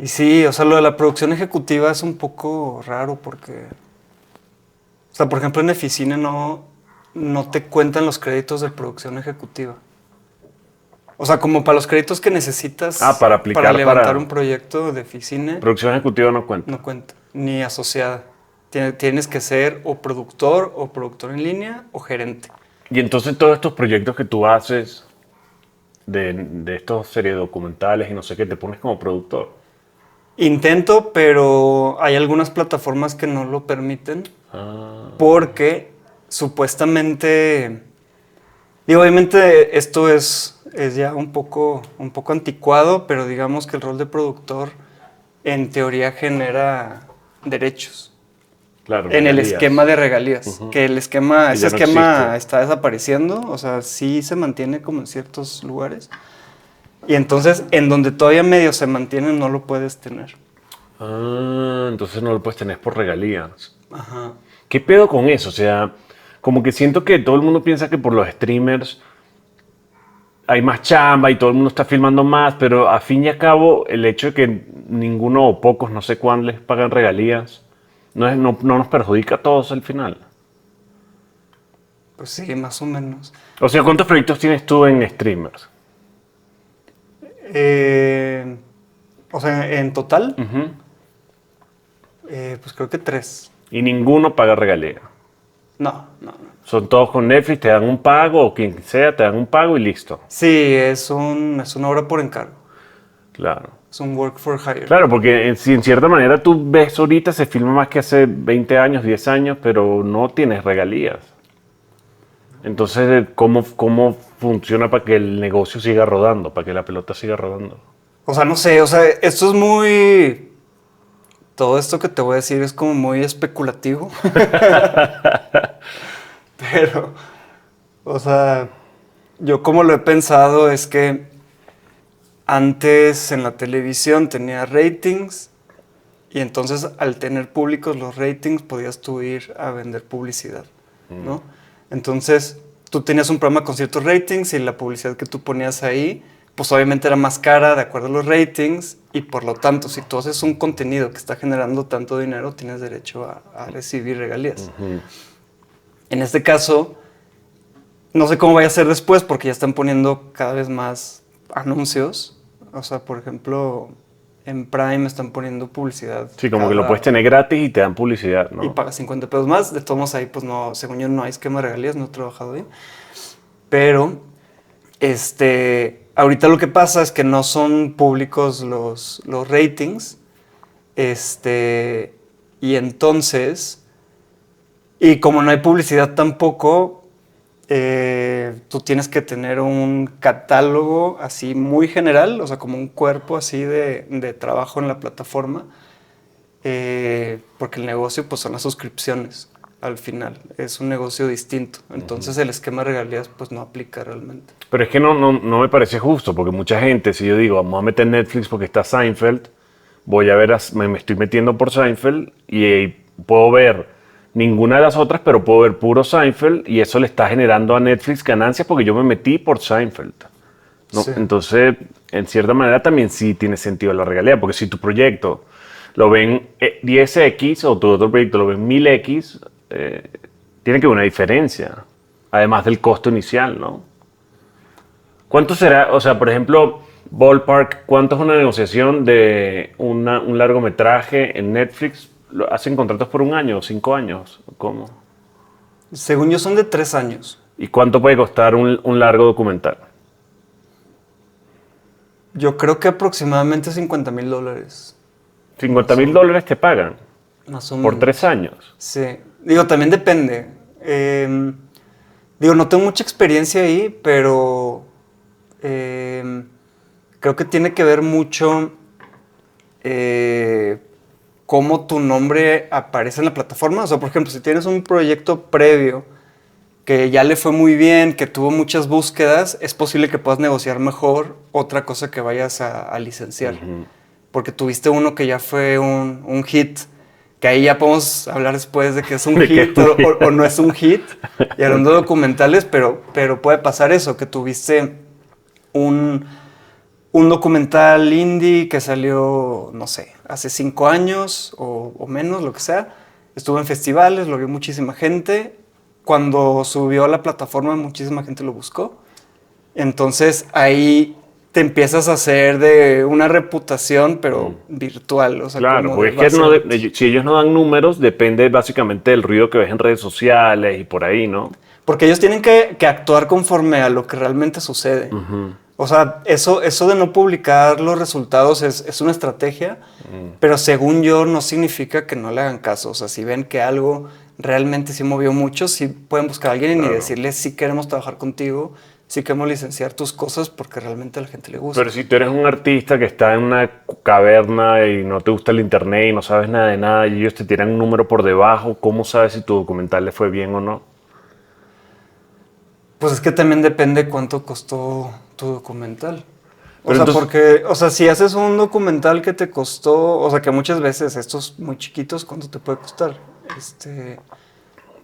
Y sí, o sea, lo de la producción ejecutiva es un poco raro porque, o sea, por ejemplo, en Eficine no te cuentan los créditos de producción ejecutiva. O sea, como para los créditos que necesitas Para para aplicar levantar para un proyecto de Eficine, producción ejecutiva no cuenta. no cuenta, ni asociada. Tienes que ser o productor en línea o gerente. Y entonces todos estos proyectos que tú haces de estos series documentales y no sé qué, te pones como productor. Intento, pero hay algunas plataformas que no lo permiten Ah, porque supuestamente, digo, obviamente esto es ya un poco anticuado, pero digamos que el rol de productor en teoría genera derechos claro, en el esquema regalías. de regalías, Ujú. que Que ese ya no esquema existe. está desapareciendo, o sea, sí se mantiene como en ciertos lugares, y entonces en donde todavía medio se mantiene no lo puedes tener. Entonces no lo puedes tener por regalías. Ajá. ¿Qué pedo con eso? O sea, como que siento que todo el mundo piensa que por los streamers hay más chamba y todo el mundo está filmando más, pero a fin y a cabo el hecho de que ninguno o pocos, no sé cuándo, les pagan regalías, no nos perjudica a todos al final. Pues sí, más o menos. O sea, ¿cuántos proyectos tienes tú en streamers? Eh, o sea, en total, Ujú. pues creo que 3. Y ninguno paga regalía. No. Son todos con Netflix, te dan un pago, o quien sea, te dan un pago y listo. Sí, es una obra por encargo. Claro. Es un work for hire. Claro, porque si en cierta manera tú ves ahorita se filma más que hace 20 años, 10 años, pero no tienes regalías. Entonces, ¿cómo funciona para que el negocio siga rodando, para que la pelota siga rodando? O sea, no sé, o sea, esto es muy... Todo esto que te voy a decir es como muy especulativo. Pero, o sea, yo como lo he pensado es que antes en la televisión tenía ratings y entonces al tener públicos los ratings podías tú ir a vender publicidad, ¿no? Entonces tú tenías un programa con ciertos ratings y la publicidad que tú ponías ahí, pues obviamente era más cara de acuerdo a los ratings y por lo tanto si tú haces un contenido que está generando tanto dinero tienes derecho a recibir regalías. En este caso, no sé cómo vaya a ser después porque ya están poniendo cada vez más anuncios. O sea, por ejemplo, en Prime están poniendo publicidad Sí, como que lo puedes tener gratis y te dan publicidad, y ¿no? pagas 50 pesos más. De todos modos ahí, pues no, según yo no hay esquema de regalías, no he trabajado ahí. Pero, ahorita lo que pasa es que no son públicos los ratings. Y entonces, y como no hay publicidad tampoco, tú tienes que tener un catálogo así muy general, o sea, como un cuerpo así de trabajo en la plataforma, porque el negocio pues son las suscripciones al final, es un negocio distinto, entonces el esquema de regalías pues no aplica realmente. Pero es que no me parece justo, porque mucha gente, si yo digo, vamos a meter Netflix porque está Seinfeld, voy a ver, me estoy metiendo por Seinfeld y puedo ver ninguna de las otras, pero puedo ver puro Seinfeld y eso le está generando a Netflix ganancias porque yo me metí por Seinfeld. ¿No? Sí. Entonces, en cierta manera también sí tiene sentido la regalía, porque si tu proyecto lo ven 10x o tu otro proyecto lo ven 1000x, tiene que haber una diferencia, además del costo inicial, ¿no? ¿Cuánto será? O sea, por ejemplo, Ballpark, ¿cuánto es una negociación de un largometraje en Netflix? ¿Hacen contratos por un año o 5 años? ¿Cómo? Según yo son de 3 años. ¿Y cuánto puede costar un largo documental? Yo creo que aproximadamente $50,000. 50 mil dólares te pagan Más o por menos. 3 años. Sí. Digo, también depende. Digo, no tengo mucha experiencia ahí, pero creo que tiene que ver mucho cómo tu nombre aparece en la plataforma. O sea, por ejemplo, si tienes un proyecto previo que ya le fue muy bien, que tuvo muchas búsquedas, es posible que puedas negociar mejor otra cosa que vayas a licenciar. Porque tuviste uno que ya fue un hit, que ahí ya podemos hablar después de que es un ¿De qué? hit o no es un hit, y hablando de documentales, pero puede pasar eso, que tuviste un, un documental indie que salió, no sé, hace 5 años o menos, lo que sea. Estuvo en festivales, lo vio muchísima gente. Cuando subió a la plataforma, muchísima gente lo buscó. Entonces ahí te empiezas a hacer de una reputación, pero virtual. O sea, Claro, como porque de es que si ellos no dan números, depende básicamente del ruido que ves en redes sociales y por ahí, ¿no? porque ellos tienen que actuar conforme a lo que realmente sucede. O sea, eso de no publicar los resultados es una estrategia, pero según yo no significa que no le hagan caso. O sea, si ven que algo realmente sí movió mucho, sí pueden buscar a alguien y Claro. decirle sí queremos trabajar contigo, sí queremos licenciar tus cosas porque realmente a la gente le gusta. Pero si tú eres un artista que está en una caverna y no te gusta el internet y no sabes nada de nada y ellos te tiran un número por debajo, ¿cómo sabes si tu documental le fue bien o no? Pues es que también depende cuánto costó tu documental. O Pero sea, entonces, porque, o sea, si haces un documental que te costó, o sea, que muchas veces estos muy chiquitos, ¿cuánto te puede costar?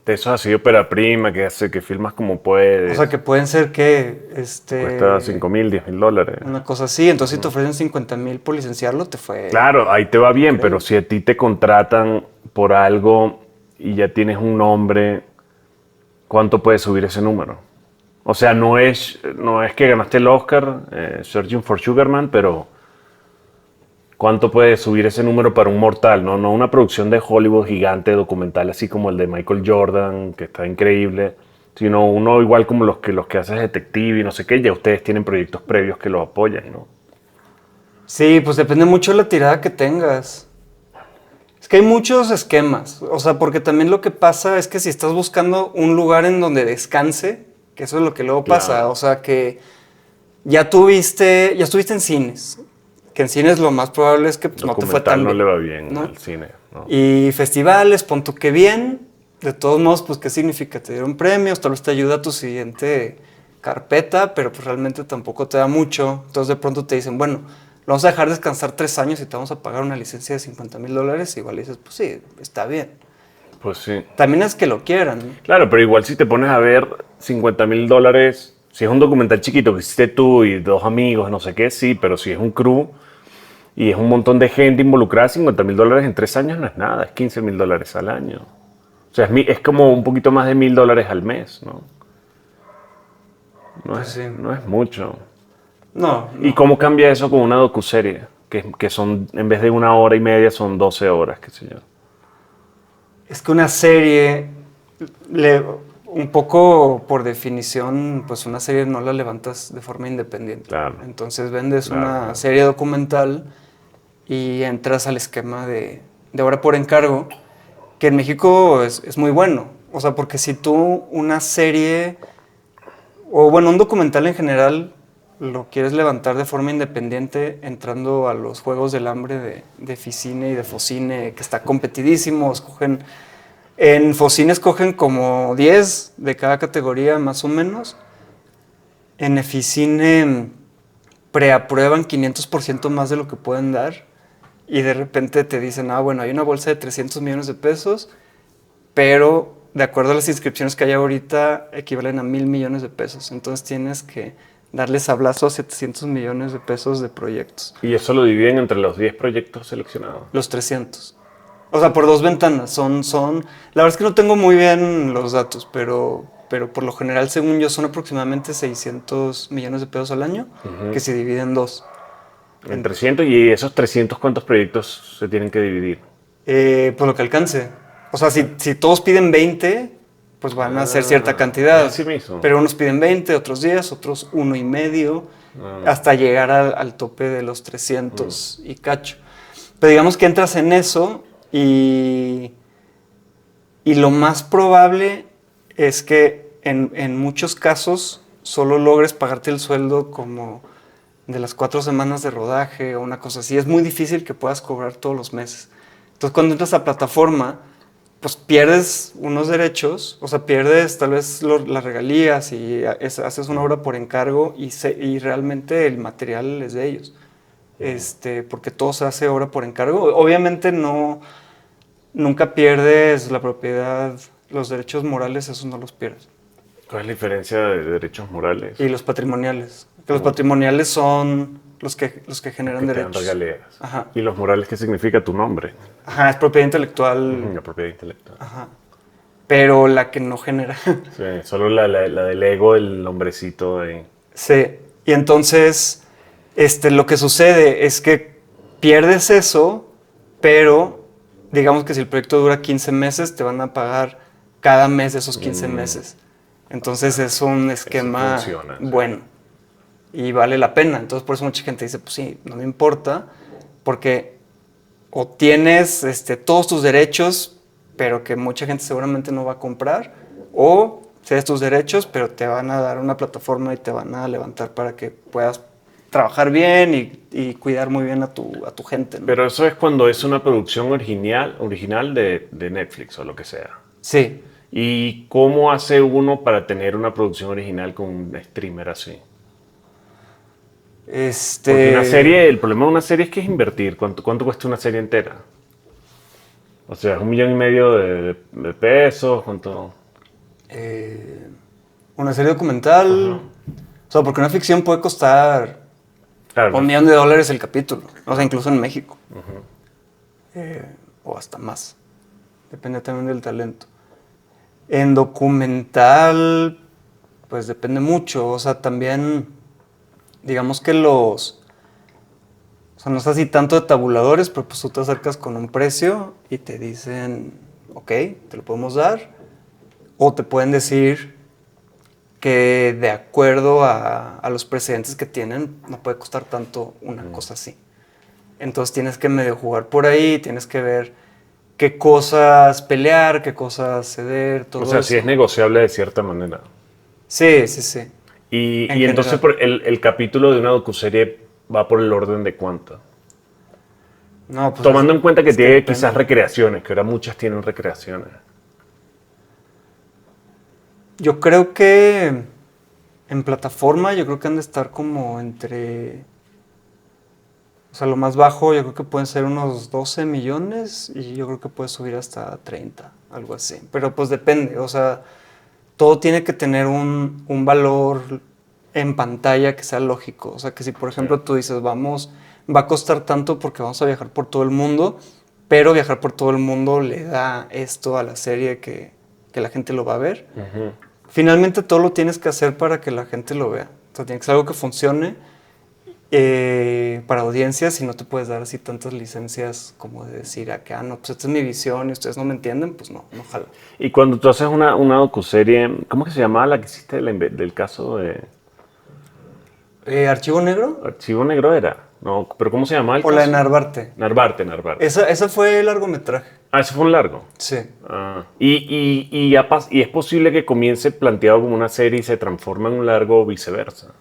de esos así ópera prima que hace que filmas como O sea, puedes, que pueden ser que, cuesta $5,000, $10,000. una cosa así. Entonces, si te ofrecen 50,000 por licenciarlo, te fue Claro, ahí te va bien, pero increíble. si a ti te contratan por algo y ya tienes un nombre, ¿cuánto puedes subir ese número? O sea, no es que ganaste el Oscar, Searching for Sugarman, pero ¿cuánto puede subir ese número para un mortal? No una producción de Hollywood gigante, documental, así como el de Michael Jordan, que está increíble, sino uno igual como los que haces detective y no sé qué, ya ustedes tienen proyectos previos que los apoyan, ¿no? Sí, pues depende mucho de la tirada que tengas. Es que hay muchos esquemas. O sea, porque también lo que pasa es que si estás buscando un lugar en donde descanse, que eso es lo que luego pasa. Claro. O sea, que ya estuviste en cines. Que en cines lo más probable es que pues, no te fue Documental tan no le bien, va bien ¿no? al cine, ¿no? Y festivales, pon tú que bien. De todos modos, pues, ¿qué significa? Te dieron premios, tal vez te ayuda a tu siguiente carpeta, pero pues realmente tampoco te da mucho. Entonces de pronto te dicen, bueno, lo vamos a dejar descansar 3 años y te vamos a pagar una licencia de $50,000. Igual dices, pues sí, está bien. Pues sí. También es que lo quieran, ¿no? Claro, pero igual si te pones a ver $50,000, si es un documental chiquito que hiciste tú y dos amigos, no sé qué, sí, pero si es un crew y es un montón de gente involucrada, $50,000 en 3 años no es nada, es $15,000 al año. O sea, es como un poquito más de $1,000 al mes, ¿no? No Pues es, sí. no es mucho. No, ¿Y no. cómo cambia eso con una docuserie? Que son, en vez de 1 hora y media, son 12 horas, qué sé yo. Es que una serie, un poco por definición, pues una serie no la levantas de forma independiente. Claro. Entonces vendes Claro, una claro. serie documental y entras al esquema de hora por encargo, que en México es muy bueno. O sea, porque si tú una serie, o bueno, un documental en general, lo quieres levantar de forma independiente, entrando a los Juegos del Hambre de Ficine y de Focine, que está competidísimo, en Focine escogen como 10 de cada categoría, más o menos. En Eficine preaprueban 500% más de lo que pueden dar. Y de repente te dicen, bueno, hay una bolsa de 300 millones de pesos, pero de acuerdo a las inscripciones que hay ahorita, equivalen a 1,000 millones de pesos. Entonces tienes que darle sablazo a 700 millones de pesos de proyectos. Y eso lo dividen entre los 10 proyectos seleccionados. Los 300. O sea, por 2 ventanas. La verdad es que no tengo muy bien los datos, pero por lo general, según yo, son aproximadamente 600 millones de pesos al año, que se dividen en 2. En 300, y esos 300, ¿cuántos proyectos se tienen que dividir? Por lo que alcance. O sea, si todos piden 20, pues van a ser cierta cantidad. Es así mismo. Pero unos piden 20, otros 10, otros 1,5, hasta llegar al tope de los 300 y cacho. Pero digamos que entras en eso y lo más probable es que en muchos casos solo logres pagarte el sueldo como de las 4 semanas de rodaje o una cosa así. Es muy difícil que puedas cobrar todos los meses. Entonces, cuando entras a plataforma, pues pierdes unos derechos, o sea, pierdes tal vez las regalías y haces una obra por encargo y realmente el material es de ellos. Porque todo se hace obra por encargo. Obviamente nunca pierdes la propiedad, los derechos morales, esos no los pierdes. ¿Cuál es la diferencia de derechos morales? Y los patrimoniales. Que los patrimoniales son los que generan Que te dan derechos. regalías. Ajá. ¿Y los morales qué significa tu nombre? Ajá, es propiedad intelectual. La propiedad intelectual. Ajá. Pero la que no genera. Sí, solo la del ego, el hombrecito de... Sí. Y entonces, lo que sucede es que pierdes eso, pero digamos que si el proyecto dura 15 meses, te van a pagar cada mes de esos 15 meses. Entonces es un esquema funciona, sí. bueno y vale la pena. Entonces por eso mucha gente dice, pues sí, no me importa, porque o tienes todos tus derechos, pero que mucha gente seguramente no va a comprar, o cedes tus derechos, pero te van a dar una plataforma y te van a levantar para que puedas trabajar bien y cuidar muy bien a tu gente, ¿no? Pero eso es cuando es una producción original de Netflix o lo que sea. Sí. ¿Y cómo hace uno para tener una producción original con un streamer así? Porque una serie, el problema de una serie es que es invertir. ¿Cuánto cuesta una serie entera? O sea, es 1,5 millones de pesos. ¿Cuánto? Una serie documental. O sea, porque una ficción puede costar Claro, $1 millón el capítulo. O sea, incluso en México. O hasta más. Depende también del talento. En documental, pues depende mucho. O sea, también, digamos que o sea, no es así tanto de tabuladores, pero pues tú te acercas con un precio y te dicen, ok, te lo podemos dar. O te pueden decir que de acuerdo a los precedentes que tienen, no puede costar tanto una cosa así. Entonces tienes que medio jugar por ahí, tienes que ver qué cosas pelear, qué cosas ceder, todo o sea, eso. sí es negociable de cierta manera. Sí, sí, sí. Y entonces el capítulo de una docuserie va por el orden de cuánto. No, pues Tomando en cuenta que es tiene depende. quizás recreaciones, que ahora muchas tienen recreaciones. Yo creo que en plataforma, yo creo que han de estar como entre... O sea, lo más bajo yo creo que pueden ser unos 12 millones y yo creo que puede subir hasta 30, algo así. Pero pues depende, o sea, todo tiene que tener un valor en pantalla que sea lógico. O sea, que si por ejemplo tú dices, va a costar tanto porque vamos a viajar por todo el mundo, pero viajar por todo el mundo le da esto a la serie que la gente lo va a ver. Finalmente todo lo tienes que hacer para que la gente lo vea. O sea, tiene que ser algo que funcione para audiencias y no te puedes dar así tantas licencias como de decir acá, no, pues esta es mi visión y ustedes no me entienden, pues no jala. Y cuando tú haces una docuserie, ¿cómo que se llamaba la que hiciste del caso de ¿Archivo Negro? Archivo Negro era? No, pero ¿cómo se llamaba el O caso? la de Narvarte. Narvarte. Esa fue el largometraje. Ah, ese fue un largo. Sí. Ah. Y es posible que comience planteado como una serie y se transforme en un largo o viceversa.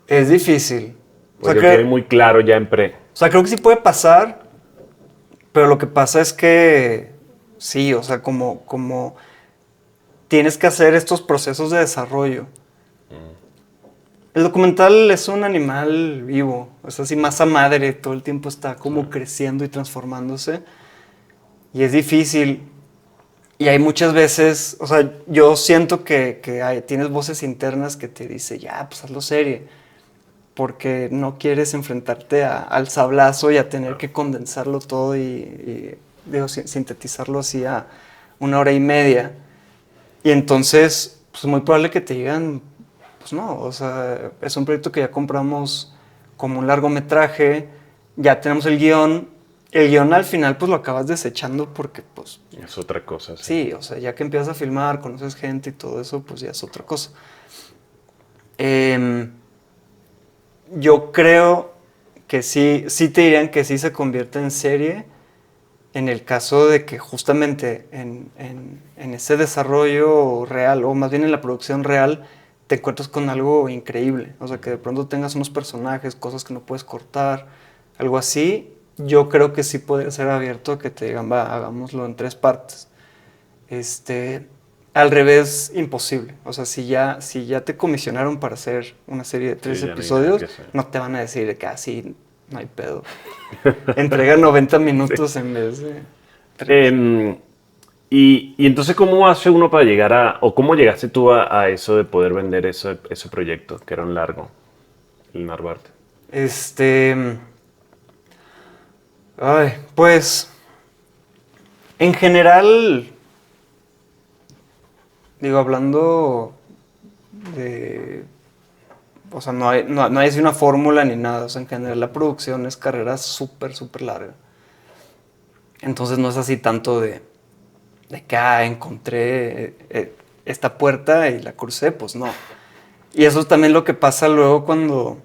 Es difícil. O sea, quede muy claro ya en pre. O sea, creo que sí puede pasar, pero lo que pasa es que sí, o sea, como tienes que hacer estos procesos de desarrollo. El documental es un animal vivo, es así, masa madre, todo el tiempo está como creciendo y transformándose. Y es difícil. Y hay muchas veces, o sea, yo siento que tienes voces internas que te dicen, ya, pues hazlo serie. Porque no quieres enfrentarte al sablazo y a tener que condensarlo todo y sintetizarlo así a 1 hora y media. Y entonces, pues muy probable que te digan, pues no, o sea, es un proyecto que ya compramos como un largometraje, ya tenemos el guión al final pues lo acabas desechando porque pues... Es otra cosa. Sí, o sea, ya que empiezas a filmar, conoces gente y todo eso, pues ya es otra cosa. Yo creo que sí te dirían que sí se convierte en serie en el caso de que justamente en ese desarrollo real, o más bien en la producción real, te encuentras con algo increíble. O sea, que de pronto tengas unos personajes, cosas que no puedes cortar, algo así. Yo creo que sí podría ser abierto a que te digan, va, hagámoslo en 3 partes. Al revés, imposible. O sea, si ya te comisionaron para hacer una serie de 3 episodios, no te van a decir que así no hay pedo. Entrega 90 minutos en vez de 3. Y entonces, ¿cómo hace uno para llegar o cómo llegaste tú a eso de poder vender ese proyecto, que era un largo, el Narvarte? Pues, en general, digo, hablando de... O sea, no hay así una fórmula ni nada. O sea, en general la producción es carrera súper, súper larga. Entonces no es así tanto de que, encontré esta puerta y la crucé, pues no. Y eso es también lo que pasa luego cuando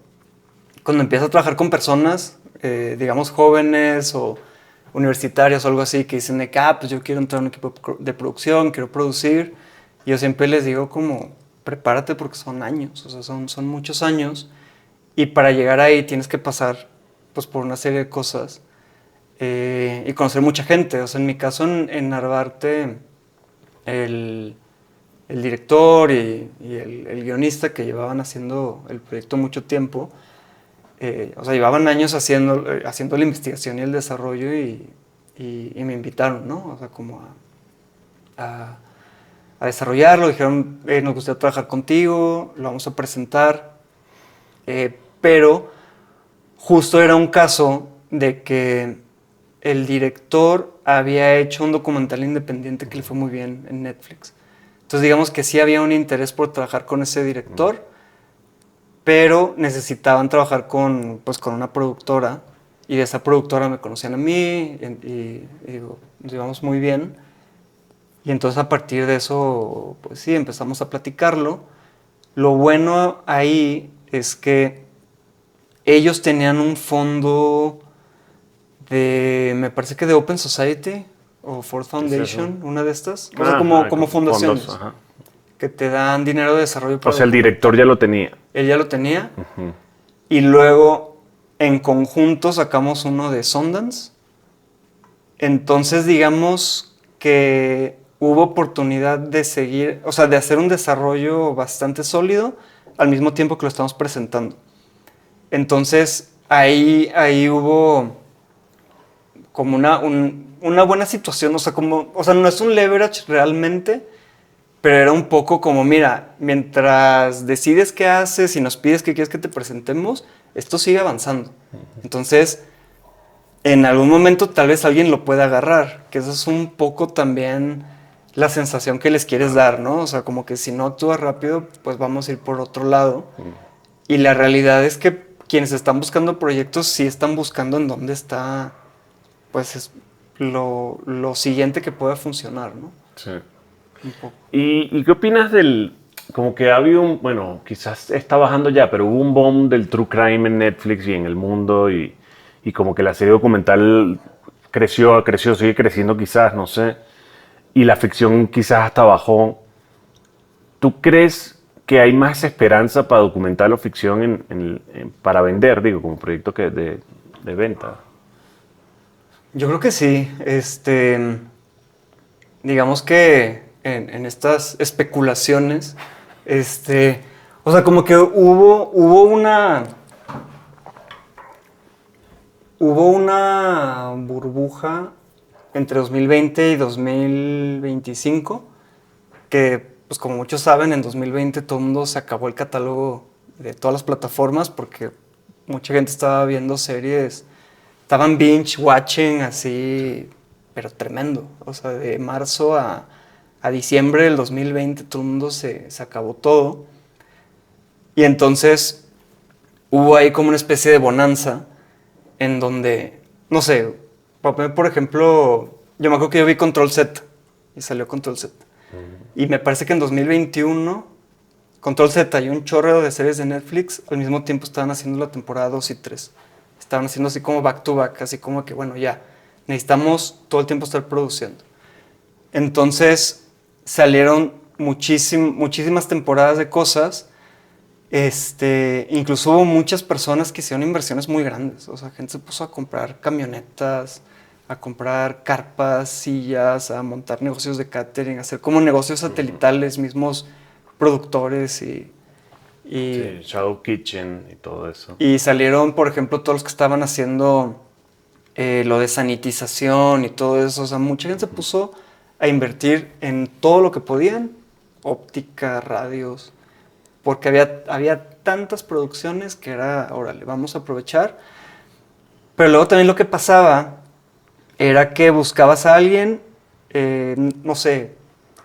empiezas a trabajar con personas, digamos jóvenes o universitarios o algo así, que dicen de que, pues yo quiero entrar a un equipo de producción, quiero producir. Y yo siempre les digo como, prepárate porque son años, o sea, son muchos años. Y para llegar ahí tienes que pasar pues por una serie de cosas y conocer mucha gente. O sea, en mi caso en Narvarte, el director y el guionista que llevaban haciendo el proyecto mucho tiempo, o sea, llevaban años haciendo la investigación y el desarrollo y me invitaron, ¿no? O sea, como a desarrollarlo. Dijeron, nos gustaría trabajar contigo, lo vamos a presentar. Pero justo era un caso de que el director había hecho un documental independiente que le fue muy bien en Netflix. Entonces digamos que sí había un interés por trabajar con ese director, pero necesitaban trabajar con una productora, y de esa productora me conocían a mí y digo, nos llevamos muy bien. Y entonces a partir de eso, pues sí, empezamos a platicarlo. Lo bueno ahí es que ellos tenían un fondo me parece que de Open Society o Ford Foundation, es una de estas. O sea, como fundaciones fondos, que te dan dinero de desarrollo. O sea, el director ya lo tenía. Él ya lo tenía. Y luego, en conjunto, sacamos uno de Sundance. Entonces, digamos que hubo oportunidad de seguir, o sea, de hacer un desarrollo bastante sólido al mismo tiempo que lo estamos presentando. Entonces, ahí hubo como una buena situación, o sea, no es un leverage realmente, pero era un poco como, mira, mientras decides qué haces y nos pides qué quieres que te presentemos, esto sigue avanzando. Entonces, en algún momento tal vez alguien lo pueda agarrar, que eso es un poco también la sensación que les quieres dar, ¿no? O sea, como que si no actúas rápido, pues vamos a ir por otro lado. Y la realidad es que quienes están buscando proyectos sí están buscando en dónde está, pues, es lo siguiente que pueda funcionar, ¿no? Sí. ¿Y qué opinas como que ha habido bueno, quizás está bajando ya, pero hubo un boom del true crime en Netflix y en el mundo y como que la serie documental creció, sigue creciendo quizás, no sé, y la ficción quizás hasta bajó. ¿Tú crees que hay más esperanza para documental o ficción para vender, digo, como proyecto de venta? Yo creo que sí. Digamos que en estas especulaciones, o sea, como que hubo una burbuja entre 2020 y 2025 que, pues como muchos saben, en 2020 todo el mundo se acabó el catálogo de todas las plataformas porque mucha gente estaba viendo series, estaban binge watching así, pero tremendo. O sea, de marzo a diciembre del 2020 todo el mundo se acabó todo. Y entonces hubo ahí como una especie de bonanza en donde, no sé, por ejemplo, yo me acuerdo que yo vi Control Z y salió Control Z. Y me parece que en 2021 Control Z y un chorro de series de Netflix al mismo tiempo estaban haciendo la temporada 2 y 3. Estaban haciendo así como back to back, así como que, bueno, ya, necesitamos todo el tiempo estar produciendo. Entonces salieron muchísimas temporadas de cosas. Incluso hubo muchas personas que hicieron inversiones muy grandes. O sea, gente se puso a comprar camionetas, a comprar carpas, sillas, a montar negocios de catering, a hacer como negocios satelitales, mismos productores Sí, Shadow Kitchen y todo eso. y salieron, por ejemplo, todos los que estaban haciendo lo de sanitización y todo eso. O sea, mucha gente se puso a invertir en todo lo que podían, óptica, radios, porque había tantas producciones que era, órale, vamos a aprovechar. Pero luego también lo que pasaba era que buscabas a alguien, no sé,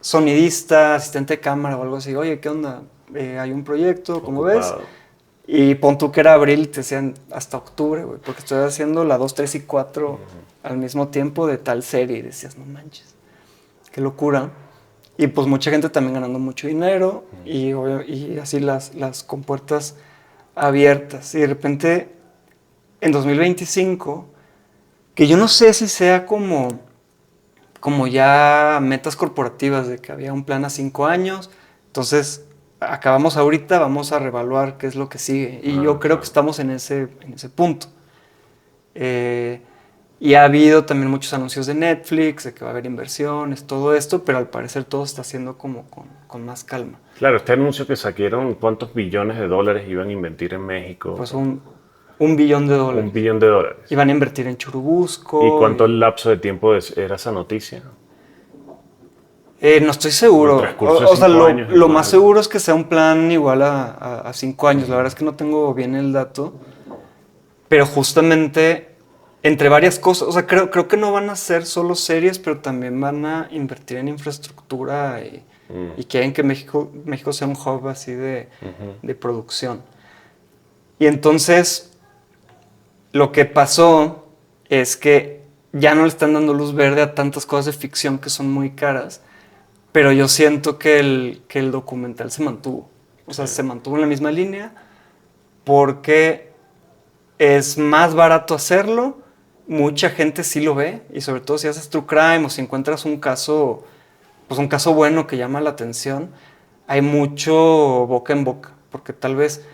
sonidista, asistente de cámara o algo así. Oye, ¿qué onda? Hay un proyecto, ¿cómo ves? Y pon tú que era abril y te decían hasta octubre, güey, porque estoy haciendo la 2, 3 y 4 al mismo tiempo de tal serie. Y decías, no manches, qué locura. Y pues mucha gente también ganando mucho dinero y así las compuertas abiertas. Y de repente, en 2025, que yo no sé si sea como ya metas corporativas de que había un plan a 5 años, entonces acabamos ahorita, vamos a reevaluar qué es lo que sigue. Y yo creo que estamos en ese punto. Y ha habido también muchos anuncios de Netflix, de que va a haber inversiones, todo esto, pero al parecer todo está haciendo como con más calma. Claro, este anuncio que saquieron, ¿cuántos billones de dólares iban a invertir en México? Pues $1 billón. $1 billón. Iban a invertir en Churubusco. ¿Y cuánto lapso de tiempo era esa noticia? No estoy seguro. O sea, lo más seguro es que sea un plan igual a 5 años. La verdad es que no tengo bien el dato. Pero justamente, entre varias cosas, o sea, creo que no van a ser solo series, pero también van a invertir en infraestructura y quieren que México sea un hub así de producción. Y entonces, lo que pasó es que ya no le están dando luz verde a tantas cosas de ficción que son muy caras, pero yo siento que el documental se mantuvo. O sea, se mantuvo en la misma línea porque es más barato hacerlo, mucha gente sí lo ve, y sobre todo si haces true crime o si encuentras un caso bueno que llama la atención, hay mucho boca en boca, porque tal vez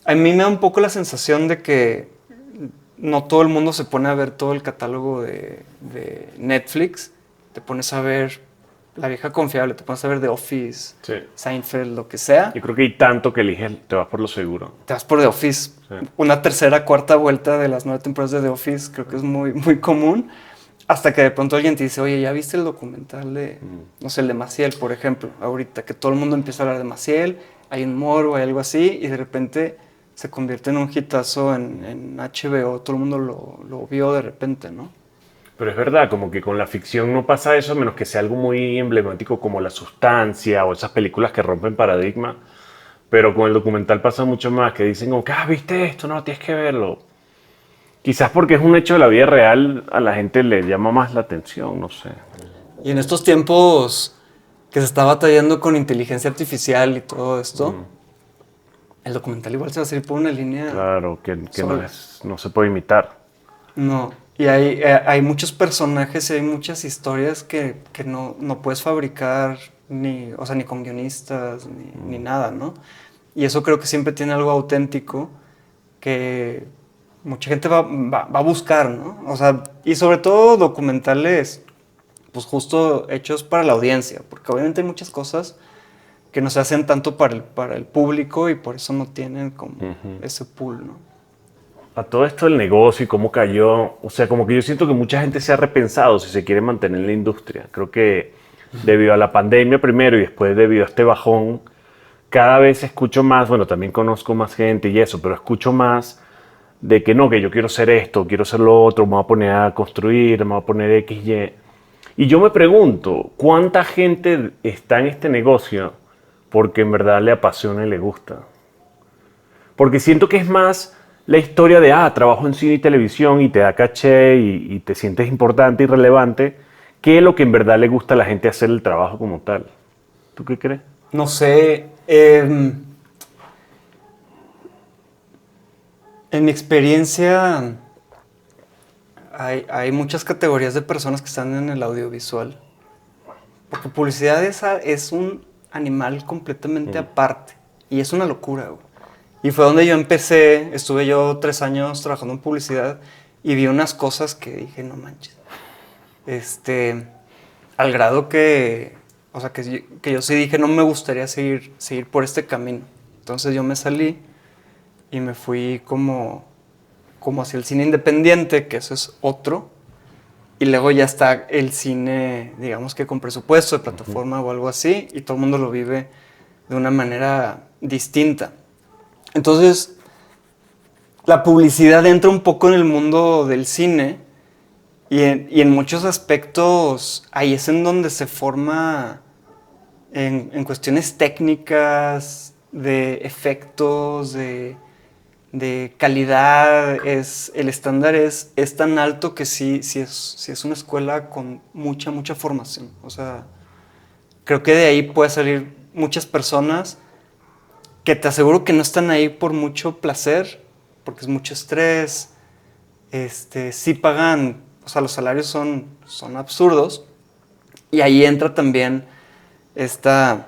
a mí me da un poco la sensación de que no todo el mundo se pone a ver todo el catálogo de Netflix, te pones a ver La Vieja Confiable, te pones a ver The Office, Sí. Seinfeld, lo que sea. Yo creo que hay tanto que eliges, te vas por lo seguro. Te vas por The Office. Sí. Una tercera, cuarta vuelta de las 9 temporadas de The Office creo que es muy, muy común. Hasta que de pronto alguien te dice, oye, ¿ya viste el documental de, no sé, el de Maciel, por ejemplo? Ahorita que todo el mundo empieza a hablar de Maciel, hay un morbo, hay algo así, y de repente se convierte en un hitazo en HBO. Todo el mundo lo vio de repente, ¿no? Pero es verdad, como que con la ficción no pasa eso, a menos que sea algo muy emblemático como La Sustancia o esas películas que rompen paradigma. Pero con el documental pasa mucho más, que dicen como que, ¿viste esto? No, tienes que verlo. Quizás porque es un hecho de la vida real, a la gente le llama más la atención, no sé. Y en estos tiempos que se está batallando con inteligencia artificial y todo esto, el documental igual se va a seguir por una línea. Claro, que no se puede imitar. No, y hay muchos personajes y hay muchas historias que no puedes fabricar ni con guionistas ni nada, ¿no? Y eso creo que siempre tiene algo auténtico que mucha gente va a buscar, ¿no? O sea, y sobre todo documentales, pues justo hechos para la audiencia, porque obviamente hay muchas cosas que no se hacen tanto para el público y por eso no tienen como ese pool, ¿no? A todo esto del negocio y cómo cayó, o sea, como que yo siento que mucha gente se ha repensado si se quiere mantener en la industria. Creo que debido a la pandemia primero y después debido a este bajón, cada vez escucho más, bueno, también conozco más gente y eso, pero escucho más de que no, que yo quiero hacer esto, quiero hacer lo otro, me voy a poner a construir, me voy a poner X, Y. Y yo me pregunto, ¿cuánta gente está en este negocio porque en verdad le apasiona y le gusta? Porque siento que es más la historia de, trabajo en cine y televisión y te da caché y te sientes importante y relevante, que lo que en verdad le gusta a la gente hacer el trabajo como tal. ¿Tú qué crees? No sé, en mi experiencia hay muchas categorías de personas que están en el audiovisual. Porque publicidad es un animal completamente aparte. Y es una locura, güey. Y fue donde yo empecé, estuve yo 3 años trabajando en publicidad y vi unas cosas que dije, no manches. Al grado que, o sea, que yo sí dije, no me gustaría seguir por este camino. Entonces yo me salí y me fui como hacia el cine independiente, que eso es otro. Y luego ya está el cine, digamos que con presupuesto de plataforma o algo así, y todo el mundo lo vive de una manera distinta. Entonces, la publicidad entra un poco en el mundo del cine y en muchos aspectos ahí es en donde se forma en cuestiones técnicas, de efectos, de calidad. El estándar es tan alto que sí es una escuela con mucha formación. O sea, creo que de ahí puede salir muchas personas que te aseguro que no están ahí por mucho placer, porque es mucho estrés. Sí pagan, o sea, los salarios son absurdos. Y ahí entra también esta,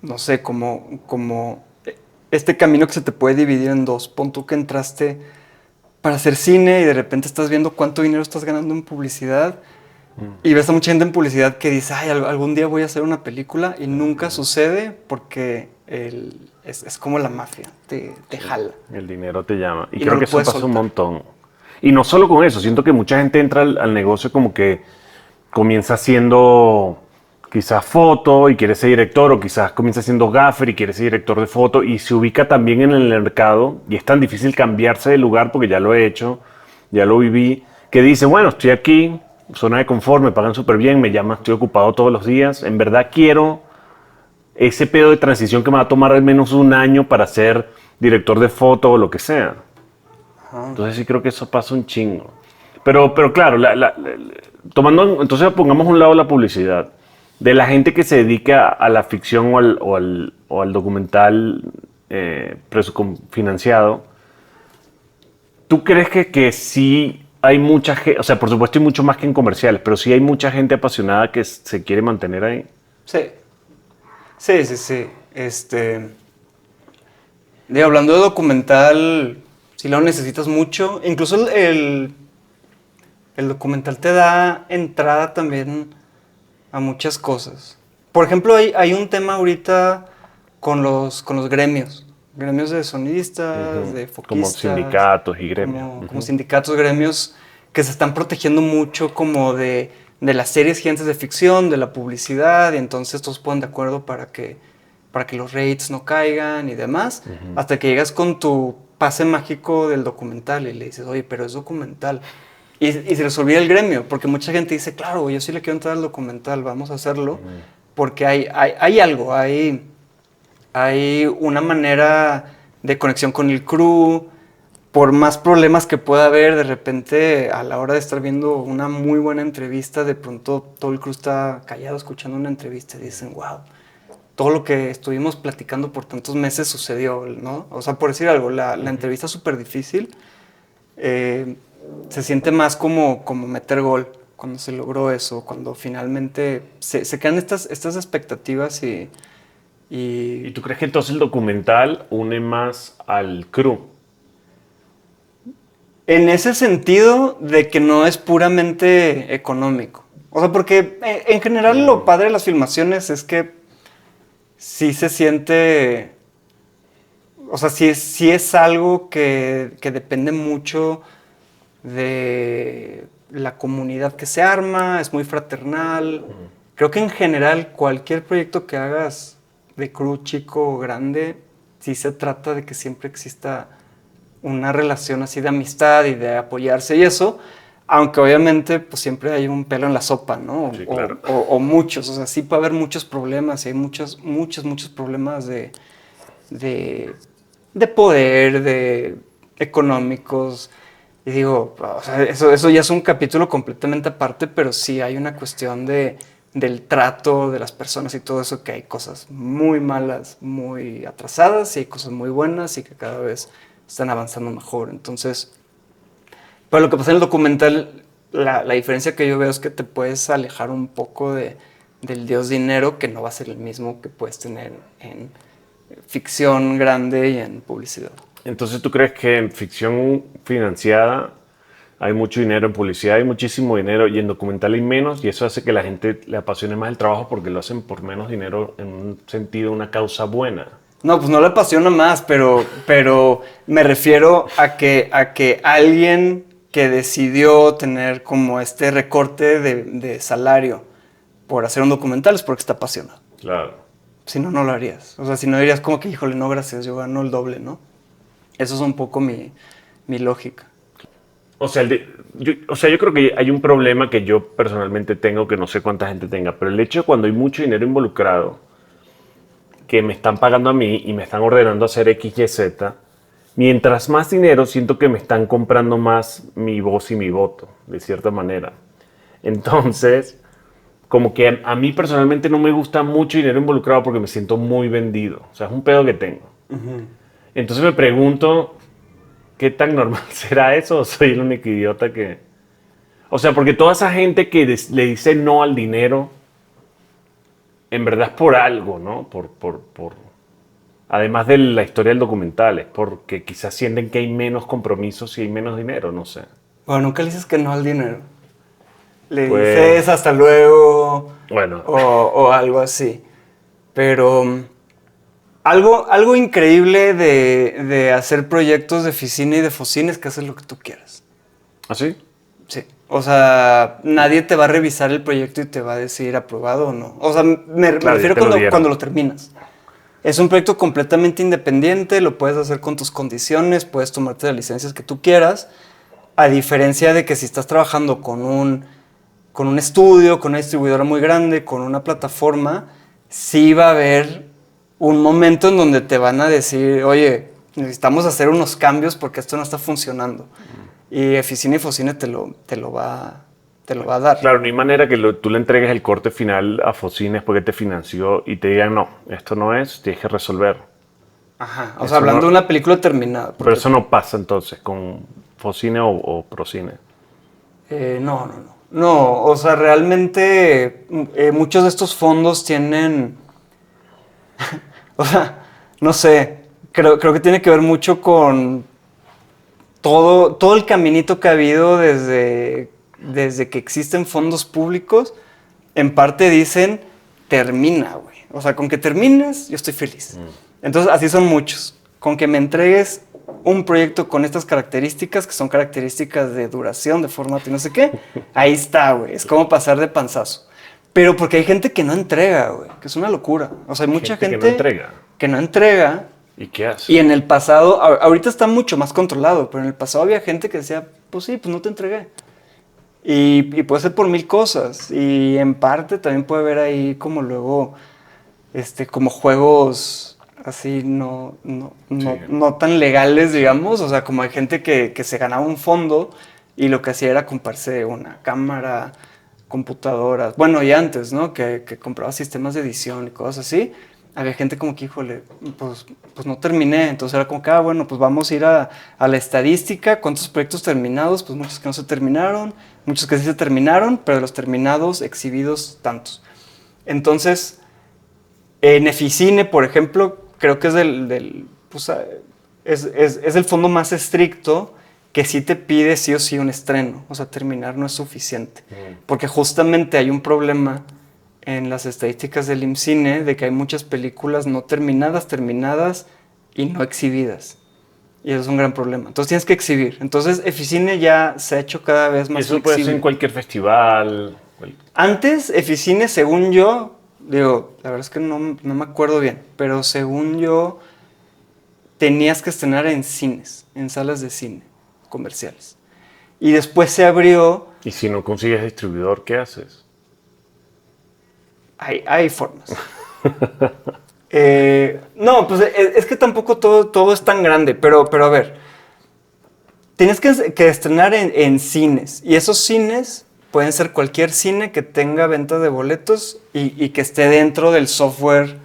no sé, como este camino que se te puede dividir en dos. Pon tú que entraste para hacer cine y de repente estás viendo cuánto dinero estás ganando en publicidad. Y ves a mucha gente en publicidad que dice, ay, algún día voy a hacer una película y nunca sucede porque es como la mafia, te jala. El dinero te llama. Y Y creo no que lo eso puedes pasa un soltar. montón. Y no solo con eso, siento que mucha gente entra al negocio como que comienza haciendo quizás foto y quiere ser director, o quizás comienza siendo gaffer y quiere ser director de foto y se ubica también en el mercado y es tan difícil cambiarse de lugar porque ya lo he hecho, ya lo viví, que dice, bueno, estoy aquí, zona de confort, me pagan súper bien, me llaman, estoy ocupado todos los días, en verdad quiero ese pedo de transición que me va a tomar al menos un año para ser director de foto o lo que sea. Ajá. Entonces sí creo que eso pasa un chingo. Pero claro, entonces pongamos a un lado la publicidad. De la gente que se dedica a la ficción o al documental financiado, ¿tú crees que sí hay mucha gente, o sea, por supuesto hay mucho más que en comerciales, pero sí hay mucha gente apasionada que se quiere mantener ahí? Sí, sí. Digo, hablando de documental, si lo necesitas mucho. Incluso el documental te da entrada también a muchas cosas. Por ejemplo, hay un tema ahorita con los gremios. Gremios de sonidistas, de Como foquistas, sindicatos y gremios. como sindicatos, gremios que se están protegiendo mucho como de las series gigantes de ficción, de la publicidad, y entonces todos ponen de acuerdo para que los rates no caigan y demás, hasta que llegas con tu pase mágico del documental y le dices, oye, pero es documental. Y se les olvida el gremio, porque mucha gente dice, claro, güey, yo sí le quiero entrar al documental, vamos a hacerlo, porque hay algo, hay una manera de conexión con el crew. Por más problemas que pueda haber, de repente, a la hora de estar viendo una muy buena entrevista, de pronto todo el crew está callado escuchando una entrevista y dicen, wow, todo lo que estuvimos platicando por tantos meses sucedió, ¿no? O sea, por decir algo, la entrevista es súper difícil. Se siente más como meter gol cuando se logró eso, cuando finalmente se crean estas expectativas ¿Y tú crees que entonces el documental une más al crew? en ese sentido de que no es puramente económico. O sea, porque en general lo padre de las filmaciones es que sí se siente, o sea, sí es algo que depende mucho de la comunidad que se arma, es muy fraternal. Creo que en general cualquier proyecto que hagas de crew chico o grande, sí se trata de que siempre exista una relación así de amistad y de apoyarse y eso, aunque obviamente pues siempre hay un pelo en la sopa, ¿no? Sí, claro. O muchos, o sea, sí puede haber muchos problemas y hay muchos problemas de, de poder, de económicos. Y digo, o sea, eso ya es un capítulo completamente aparte, pero sí hay una cuestión del trato de las personas y todo eso, que hay cosas muy malas, muy atrasadas, y hay cosas muy buenas y que cada vez están avanzando mejor. Entonces, pero lo que pasa en el documental, la diferencia que yo veo es que te puedes alejar un poco del dios dinero, que no va a ser el mismo que puedes tener en ficción grande y en publicidad. Entonces, ¿tú crees que en ficción financiada hay mucho dinero, en publicidad hay muchísimo dinero y en documental hay menos, y eso hace que la gente le apasione más el trabajo porque lo hacen por menos dinero, en un sentido, una causa buena? No, pues no le apasiona más, pero me refiero a que alguien que decidió tener como este recorte de salario por hacer un documental es porque está apasionado. Claro. Si no, no lo harías. O sea, si no dirías como que, híjole, no, gracias, yo gano el doble, ¿no? Eso es un poco mi lógica. O sea, yo creo que hay un problema que yo personalmente tengo, que no sé cuánta gente tenga, pero el hecho de cuando hay mucho dinero involucrado, que me están pagando a mí y me están ordenando hacer X, Y, Z, mientras más dinero siento que me están comprando más mi voz y mi voto, de cierta manera. Entonces, como que a mí personalmente no me gusta mucho dinero involucrado porque me siento muy vendido. O sea, es un pedo que tengo. Entonces me pregunto, ¿qué tan normal será eso? ¿O soy el único idiota que...? O sea, porque toda esa gente que le dice no al dinero, en verdad es por algo, ¿no? Además de la historia del documental, es porque quizás sienten que hay menos compromisos y hay menos dinero, no sé. Bueno, nunca le dices que no al dinero. Le Pues, dices hasta luego bueno, o algo así. Pero algo increíble de hacer proyectos de Ficine y de Focine es que haces lo que tú quieras. ¿así? Sí. O sea, nadie te va a revisar el proyecto y te va a decir aprobado o no. O sea, me Claro, ya refiero te lo dieron. cuando lo terminas. Es un proyecto completamente independiente, lo puedes hacer con tus condiciones, puedes tomarte las licencias que tú quieras, a diferencia de que si estás trabajando con un estudio, con una distribuidora muy grande, con una plataforma, sí va a haber un momento en donde te van a decir, oye, necesitamos hacer unos cambios porque esto no está funcionando. Y Eficine y Focine te lo va a dar. Claro, no hay manera que tú le entregues el corte final a Focines porque te financió y te digan, no, esto no es, tienes que resolver. Ajá. O Eso sea, hablando no- de una película terminada. Pero eso no pasa entonces con Focine o Procine. No. No, o sea, realmente muchos de estos fondos tienen, o sea, no sé, creo que tiene que ver mucho con todo el caminito que ha habido desde que existen fondos públicos. En parte dicen, termina, güey. O sea, con que termines, yo estoy feliz. Entonces, así son muchos. Con que me entregues un proyecto con estas características, que son características de duración, de formato y no sé qué, ahí está, güey. Es como pasar de panzazo. Pero porque hay gente que no entrega, güey, que es una locura. O sea, hay mucha Gente gente que no entrega. que no entrega. ¿Y qué hace? Y en el pasado, ahorita está mucho más controlado, pero en el pasado había gente que decía, pues sí, pues no te entregué. Y puede ser por mil cosas. Y en parte también puede haber ahí como luego, como juegos así no tan legales, digamos. O sea, como hay gente que se ganaba un fondo y lo que hacía era comprarse una cámara, computadoras. Bueno, y antes, ¿no? Que compraba sistemas de edición y cosas así. Había gente como que, híjole, pues no terminé. Entonces era como que, bueno, pues vamos a ir a la estadística. ¿Cuántos proyectos terminados? Pues muchos que no se terminaron, muchos que sí se terminaron, pero de los terminados, exhibidos, tantos. Entonces, en Eficine, por ejemplo, creo que es es el fondo más estricto que sí te pide sí o sí un estreno. O sea, terminar no es suficiente. Porque justamente hay un problema en las estadísticas del IMCINE de que hay muchas películas no terminadas y no exhibidas. Y eso es un gran problema. Entonces tienes que exhibir. Entonces Eficine ya se ha hecho cada vez más Eso puede ser flexible. en cualquier festival. Antes, Eficine, según yo, digo, la verdad es que no me acuerdo bien, pero según yo, tenías que estrenar en cines, en salas de cine comerciales. Y después se abrió. Y si no consigues distribuidor, ¿qué haces? Hay formas. No, pues es que tampoco todo es tan grande, pero a ver, tienes que estrenar en cines, y esos cines pueden ser cualquier cine que tenga ventas de boletos y que esté dentro del software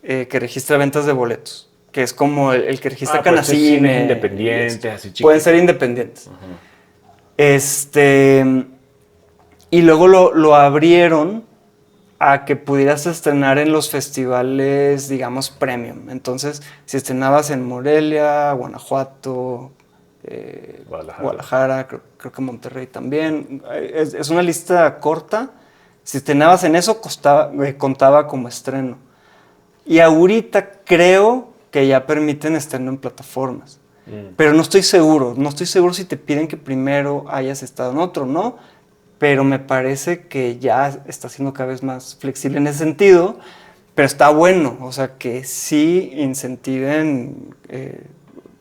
que registra ventas de boletos, que es como el que registra Puede ser Canacine. cines independientes, así chiquitos. Pueden ser independientes. Y luego lo abrieron a que pudieras estrenar en los festivales, digamos, premium. Entonces, si estrenabas en Morelia, Guanajuato, Guadalajara, creo que Monterrey también. Es una lista corta. Si estrenabas en eso, contaba como estreno. Y ahorita creo que ya permiten estreno en plataformas. Pero no estoy seguro si te piden que primero hayas estado en otro, ¿no? Pero me parece que ya está siendo cada vez más flexible en ese sentido, pero está bueno, o sea, que sí incentiven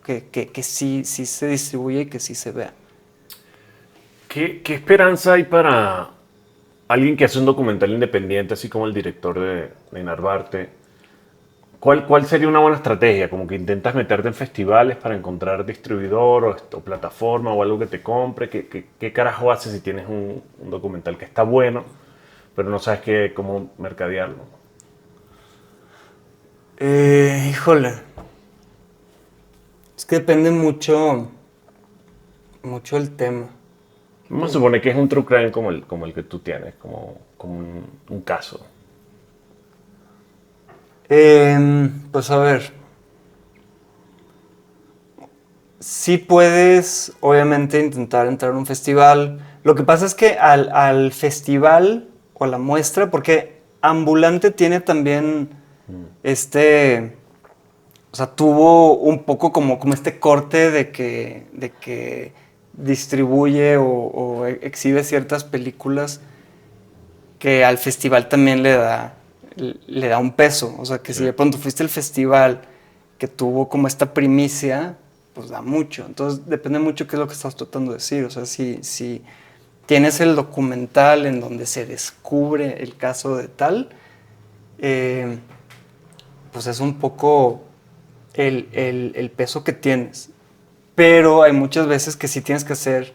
que sí se distribuya y que sí se vea. ¿Qué esperanza hay para alguien que hace un documental independiente, así como el director de Narvarte? ¿Cuál sería una buena estrategia? Como que intentas meterte en festivales para encontrar distribuidor o plataforma o algo que te compre. ¿Qué carajo haces si tienes un documental que está bueno, pero no sabes cómo mercadearlo? Híjole, es que depende mucho el tema. Vamos a suponer que es un true crime como el que tú tienes, como un caso. Pues a ver, sí puedes, obviamente, intentar entrar a un festival. Lo que pasa es que al festival o a la muestra, porque Ambulante tiene también o sea, tuvo un poco como este corte de que distribuye o exhibe ciertas películas que al festival también le da un peso. O sea, que si de pronto fuiste al festival que tuvo como esta primicia, pues da mucho. Entonces depende mucho qué es lo que estás tratando de decir. O sea, si tienes el documental en donde se descubre el caso de tal, pues es un poco el peso que tienes. Pero hay muchas veces que sí tienes que hacer...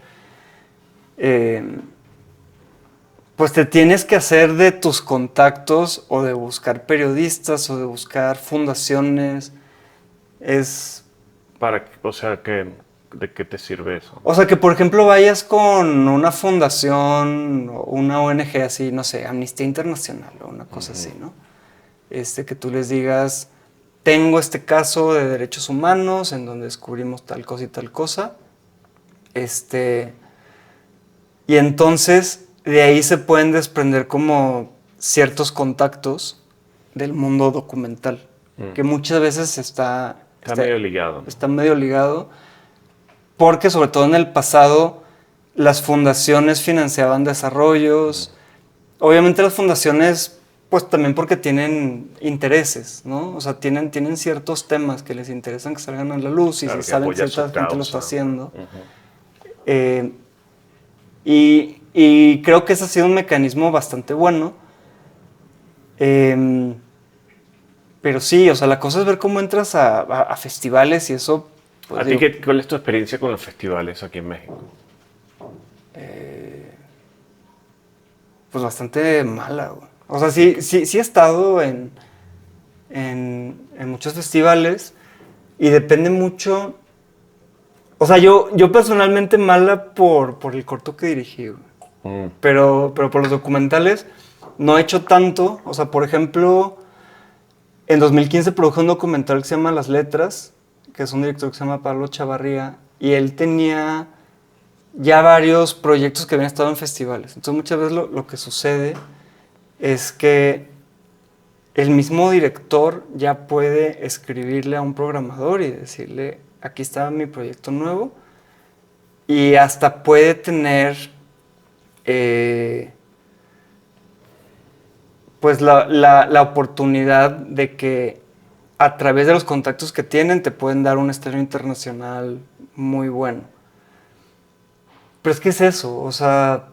pues te tienes que hacer de tus contactos o de buscar periodistas o de buscar fundaciones. O sea, ¿de qué te sirve eso? O sea, que por ejemplo vayas con una fundación o una ONG así, no sé, Amnistía Internacional o una cosa así, ¿no? Que tú les digas, tengo este caso de derechos humanos en donde descubrimos tal cosa y tal cosa. Y entonces de ahí se pueden desprender como ciertos contactos del mundo documental, que muchas veces Está medio ligado. está medio ligado, porque sobre todo en el pasado las fundaciones financiaban desarrollos. Obviamente las fundaciones, pues también porque tienen intereses, ¿no? O sea, tienen ciertos temas que les interesan que salgan a la luz y Claro, si que saben que apoya su cierta gente lo está causa. haciendo. Y creo que ese ha sido un mecanismo bastante bueno. Pero sí, o sea, la cosa es ver cómo entras a festivales y eso, pues ¿A ti digo, cuál es tu experiencia con los festivales aquí en México? pues bastante mala, güey. O sea, sí he estado en muchos festivales y depende mucho. O sea, yo personalmente mala por el corto que dirigí, güey. Pero por los documentales no he hecho tanto. O sea, por ejemplo, en 2015 produjo un documental que se llama Las Letras, que es un director que se llama Pablo Chavarría, y él tenía ya varios proyectos que habían estado en festivales. Entonces muchas veces lo que sucede es que el mismo director ya puede escribirle a un programador y decirle, aquí está mi proyecto nuevo, y hasta puede tener pues la oportunidad de que a través de los contactos que tienen te pueden dar un estreno internacional muy bueno. Pero es que es eso, o sea,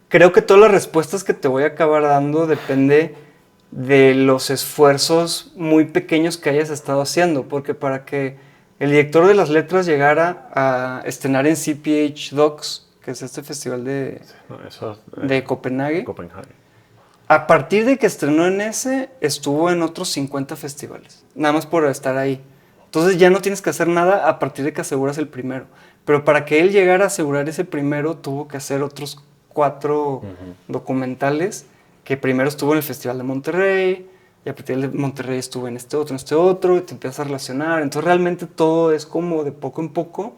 creo que todas las respuestas que te voy a acabar dando depende de los esfuerzos muy pequeños que hayas estado haciendo, porque para que el director de Las Letras llegara a estrenar en CPH Docs, que es este festival de Copenhague, a partir de que estrenó en ese, estuvo en otros 50 festivales, nada más por estar ahí. Entonces ya no tienes que hacer nada a partir de que aseguras el primero. Pero para que él llegara a asegurar ese primero, tuvo que hacer otros 4 documentales, que primero estuvo en el Festival de Monterrey, y a partir de Monterrey estuvo en este otro, y te empiezas a relacionar. Entonces realmente todo es como de poco en poco.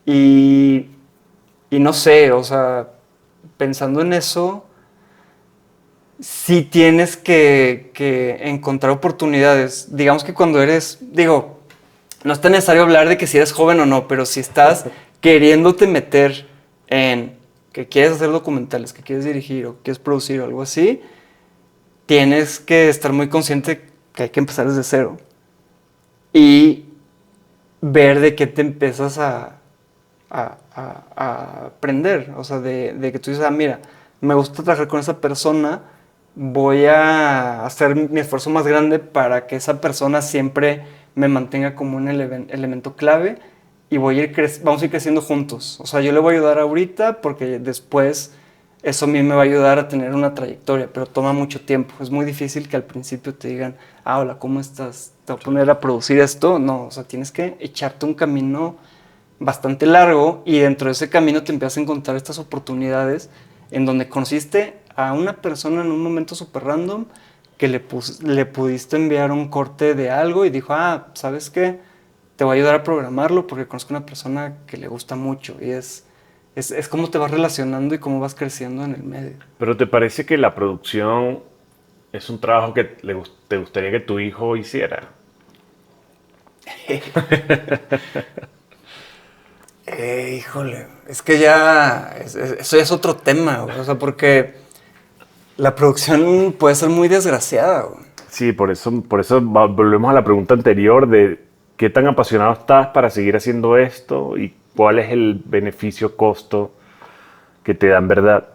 Y no sé, o sea, pensando en eso, sí tienes que encontrar oportunidades. Digamos que cuando eres, digo, no es tan necesario hablar de que si eres joven o no, pero si estás queriéndote meter en que quieres hacer documentales, que quieres dirigir o que quieres producir o algo así, tienes que estar muy consciente que hay que empezar desde cero y ver de qué te empiezas a aprender. O sea, de que tú dices, mira, me gusta trabajar con esa persona, voy a hacer mi esfuerzo más grande para que esa persona siempre me mantenga como un elemento clave y vamos a ir creciendo juntos. O sea, yo le voy a ayudar ahorita porque después eso a mí me va a ayudar a tener una trayectoria, pero toma mucho tiempo. Es muy difícil que al principio te digan, hola, ¿cómo estás? ¿Te voy a poner a producir esto? No, o sea, tienes que echarte un camino bastante largo y dentro de ese camino te empiezas a encontrar estas oportunidades en donde conociste a una persona en un momento súper random que le pudiste enviar un corte de algo y dijo, ¿sabes qué? Te voy a ayudar a programarlo porque conozco a una persona que le gusta mucho y es cómo te vas relacionando y cómo vas creciendo en el medio. ¿Pero te parece que la producción es un trabajo que te gustaría que tu hijo hiciera? Híjole, es que ya, eso ya es otro tema, güey. O sea, porque la producción puede ser muy desgraciada, güey. Sí, por eso volvemos a la pregunta anterior de qué tan apasionado estás para seguir haciendo esto y cuál es el beneficio-costo que te da en verdad.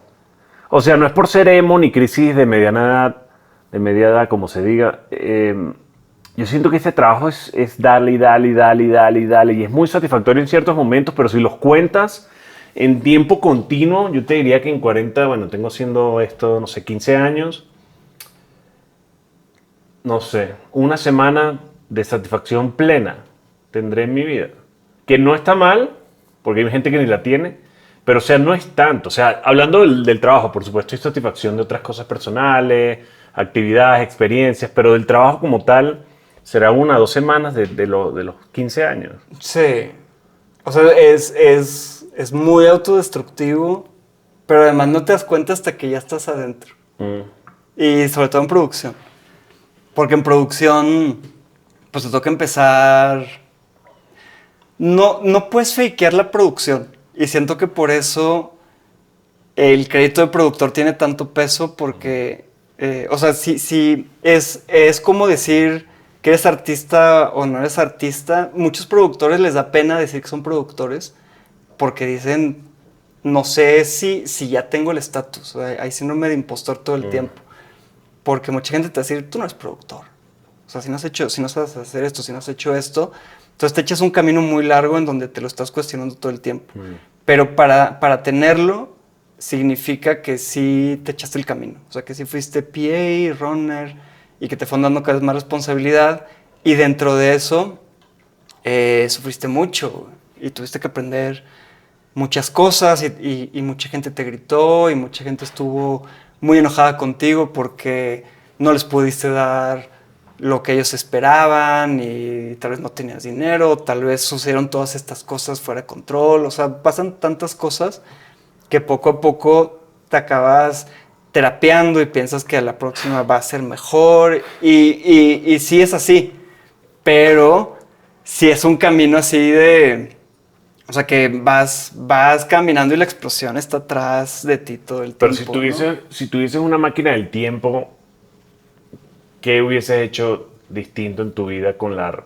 O sea, no es por ser emo ni crisis de media edad, como se diga. Yo siento que este trabajo es darle y darle y darle y darle y darle. Y es muy satisfactorio en ciertos momentos, pero si los cuentas en tiempo continuo, yo te diría que en 40, bueno, tengo haciendo esto, no sé, 15 años. No sé, una semana de satisfacción plena tendré en mi vida. Que no está mal, porque hay gente que ni la tiene, pero o sea, no es tanto. O sea, hablando del trabajo, por supuesto, hay satisfacción de otras cosas personales, actividades, experiencias, pero del trabajo como tal será 1 o 2 semanas de los 15 años. Sí. O sea, es muy autodestructivo, pero además no te das cuenta hasta que ya estás adentro. Y sobre todo en producción. Porque en producción, pues te toca empezar. No puedes fakear la producción. Y siento que por eso el crédito de productor tiene tanto peso porque, o sea, si es como decir que eres artista o no eres artista. Muchos productores les da pena decir que son productores porque dicen, no sé si ya tengo el estatus. Hay síndrome de impostor todo el tiempo. Porque mucha gente te va a decir, tú no eres productor. O sea, si no sabes hacer esto, si no has hecho esto, entonces te echas un camino muy largo en donde te lo estás cuestionando todo el tiempo. Pero para tenerlo, significa que sí te echaste el camino. O sea, que sí fuiste PA, runner, y que te fueron dando cada vez más responsabilidad. Y dentro de eso, sufriste mucho. Y tuviste que aprender muchas cosas y mucha gente te gritó y mucha gente estuvo muy enojada contigo porque no les pudiste dar lo que ellos esperaban y tal vez no tenías dinero, tal vez sucedieron todas estas cosas fuera de control. O sea, pasan tantas cosas que poco a poco te acabas terapeando y piensas que a la próxima va a ser mejor y sí es así, pero sí es un camino así de... O sea, que vas caminando y la explosión está atrás de ti todo el Pero tiempo, ¿no? si tuvieses una máquina del tiempo, ¿qué hubieses hecho distinto en tu vida con la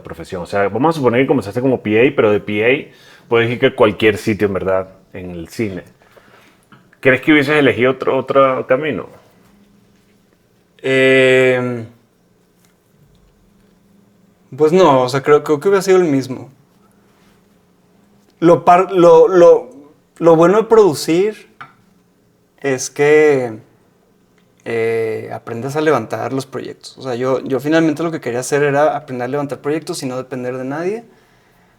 profesión? O sea, vamos a suponer que comenzaste como PA, pero de PA puedes ir que cualquier sitio, en verdad, en el cine. ¿Crees que hubieses elegido otro camino? Pues no, o sea, creo que hubiera sido el mismo. Lo bueno de producir es que aprendes a levantar los proyectos. O sea, yo finalmente lo que quería hacer era aprender a levantar proyectos y no depender de nadie.